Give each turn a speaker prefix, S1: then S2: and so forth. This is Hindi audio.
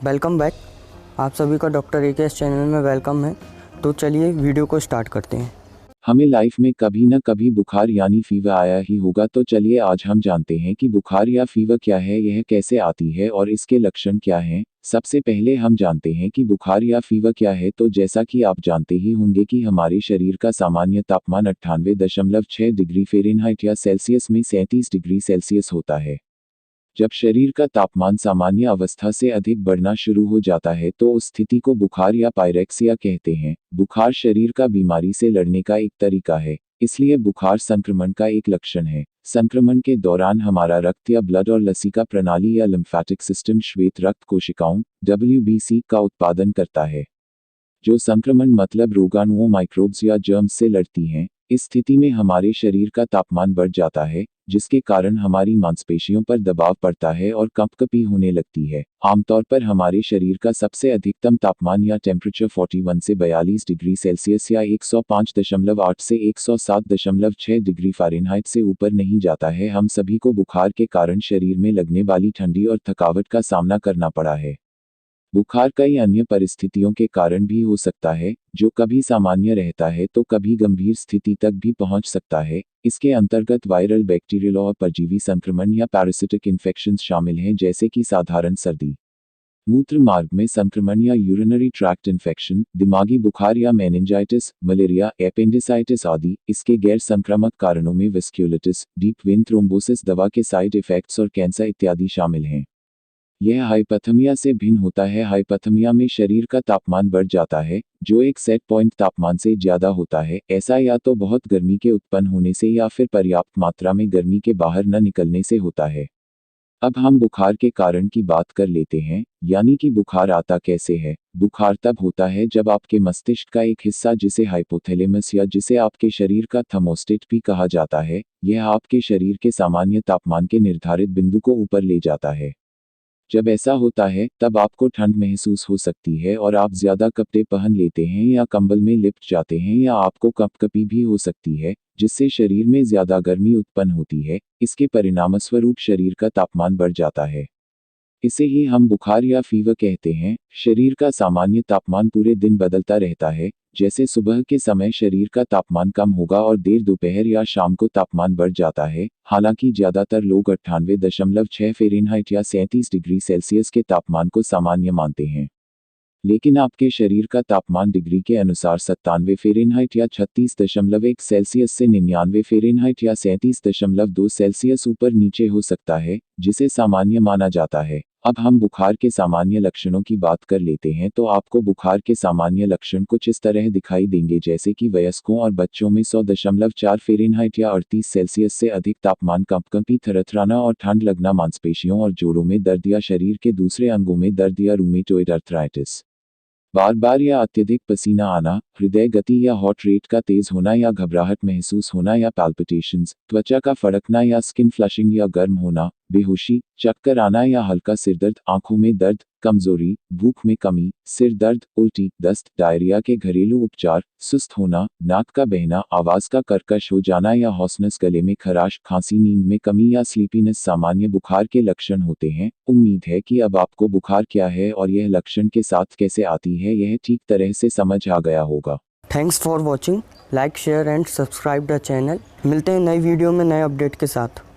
S1: Welcome back. आप सभी का डॉक्टर एकेएस चैनल में वेलकम है। तो चलिए वीडियो को स्टार्ट करते हैं।
S2: हमें लाइफ में कभी न कभी बुखार यानी फीवर आया ही होगा, तो चलिए आज हम जानते हैं कि बुखार या फीवर क्या है, यह कैसे आती है और इसके लक्षण क्या हैं। सबसे पहले हम जानते हैं कि बुखार या फीवर क्या है। तो जैसा कि आप जानते ही होंगे कि हमारे शरीर का सामान्य तापमान 98.6 डिग्री फ़ारेनहाइट या सेल्सियस में 37 डिग्री सेल्सियस होता है। जब शरीर का तापमान सामान्य अवस्था से अधिक बढ़ना शुरू हो जाता है तो उस स्थिति को बुखार या पायरेक्सिया कहते हैं। बुखार शरीर का बीमारी से लड़ने का एक तरीका है, इसलिए बुखार संक्रमण का एक लक्षण है। संक्रमण के दौरान हमारा रक्त या ब्लड और लसिका प्रणाली या लिम्फेटिक सिस्टम श्वेत रक्त कोशिकाओं WBC का उत्पादन करता है, जो संक्रमण मतलब रोगाणुओं माइक्रोब्स या जर्म्स से लड़ती हैं। इस स्थिति में हमारे शरीर का तापमान बढ़ जाता है, जिसके कारण हमारी मांसपेशियों पर दबाव पड़ता है और कंपकपी होने लगती है। आमतौर पर हमारे शरीर का सबसे अधिकतम तापमान या टेम्परेचर 41 से 42 डिग्री सेल्सियस या 105.8 से 107.6 डिग्री फ़ारेनहाइट से ऊपर नहीं जाता है। हम सभी को बुखार के कारण शरीर में लगने वाली ठंडी और थकावट का सामना करना पड़ा है। बुखार कई अन्य परिस्थितियों के कारण भी हो सकता है, जो कभी सामान्य रहता है तो कभी गंभीर स्थिति तक भी पहुंच सकता है। इसके अंतर्गत वायरल, बैक्टीरियल और परजीवी संक्रमण या पैरासिटिक इन्फेक्शंस शामिल हैं, जैसे कि साधारण सर्दी, मूत्र मार्ग में संक्रमण या यूरिनरी ट्रैक्ट इन्फेक्शन, दिमागी बुखार या मेनिंजाइटिस, मलेरिया, एपेंडिसाइटिस आदि। इसके गैर संक्रामक कारणों में वेस्क्युलिटिस, डीप वेन थ्रोम्बोसिस, दवा के साइड इफेक्ट्स और कैंसर इत्यादि शामिल हैं। यह हाइपथर्मिया से भिन्न होता है। हाइपथर्मिया में शरीर का तापमान बढ़ जाता है, जो एक सेट पॉइंट तापमान से ज़्यादा होता है। ऐसा या तो बहुत गर्मी के उत्पन्न होने से या फिर पर्याप्त मात्रा में गर्मी के बाहर न निकलने से होता है। अब हम बुखार के कारण की बात कर लेते हैं, यानी कि बुखार आता कैसे है। बुखार तब होता है जब आपके मस्तिष्क का एक हिस्सा, जिसे हाइपोथैलेमस या जिसे आपके शरीर का थर्मोस्टेट भी कहा जाता है, यह आपके शरीर के सामान्य तापमान के निर्धारित बिंदु को ऊपर ले जाता है। जब ऐसा होता है तब आपको ठंड महसूस हो सकती है और आप ज़्यादा कपड़े पहन लेते हैं या कंबल में लिपट जाते हैं, या आपको कंपकपी भी हो सकती है, जिससे शरीर में ज़्यादा गर्मी उत्पन्न होती है। इसके परिणामस्वरूप शरीर का तापमान बढ़ जाता है। इसे ही हम बुखार या फीवर कहते हैं। शरीर का सामान्य तापमान पूरे दिन बदलता रहता है। जैसे सुबह के समय शरीर का तापमान कम होगा और देर दोपहर या शाम को तापमान बढ़ जाता है। हालांकि ज़्यादातर लोग 98.6 फ़ारेनहाइट या 37 डिग्री सेल्सियस के तापमान को सामान्य मानते हैं, लेकिन आपके शरीर का तापमान डिग्री के अनुसार 97 फ़ारेनहाइट या 36.1 सेल्सियस से 99 फ़ारेनहाइट या 37.2 सेल्सियस ऊपर नीचे हो सकता है, जिसे सामान्य माना जाता है। अब हम बुखार के सामान्य लक्षणों की बात कर लेते हैं। तो आपको बुखार के सामान्य लक्षण कुछ इस तरह दिखाई देंगे, जैसे कि वयस्कों और बच्चों में 100.4 फ़ारेनहाइट या 38 सेल्सियस से अधिक तापमान, कंपकंपी, थरथराना और ठंड लगना, मांसपेशियों और जोड़ों में दर्द या शरीर के दूसरे अंगों में दर्द या रूमेटॉइड अर्थराइटिस, बार बार या अत्यधिक पसीना आना, हृदय गति या हार्ट रेट का तेज होना या घबराहट महसूस होना या पैल्पिटेशंस, त्वचा का फड़कना या स्किन फ्लशिंग या गर्म होना, बेहोशी, चक्कर आना या हल्का सिरदर्द, आंखों में दर्द, कमजोरी, भूख में कमी, सिर दर्द, उल्टी, दस्त, डायरिया के घरेलू उपचार, सुस्त होना, नाक का बहना, आवाज का कर्कश हो जाना या हॉर्सनेस, गले में खराश, खांसी, नींद में कमी या स्लीपीनेस सामान्य बुखार के लक्षण होते हैं। उम्मीद है कि अब आपको बुखार क्या है और यह लक्षण के साथ कैसे आती है, यह ठीक तरह से समझ आ गया होगा।
S1: Thanks for watching. Like, share and subscribe the channel. मिलते हैं नई वीडियो में नए अपडेट के साथ।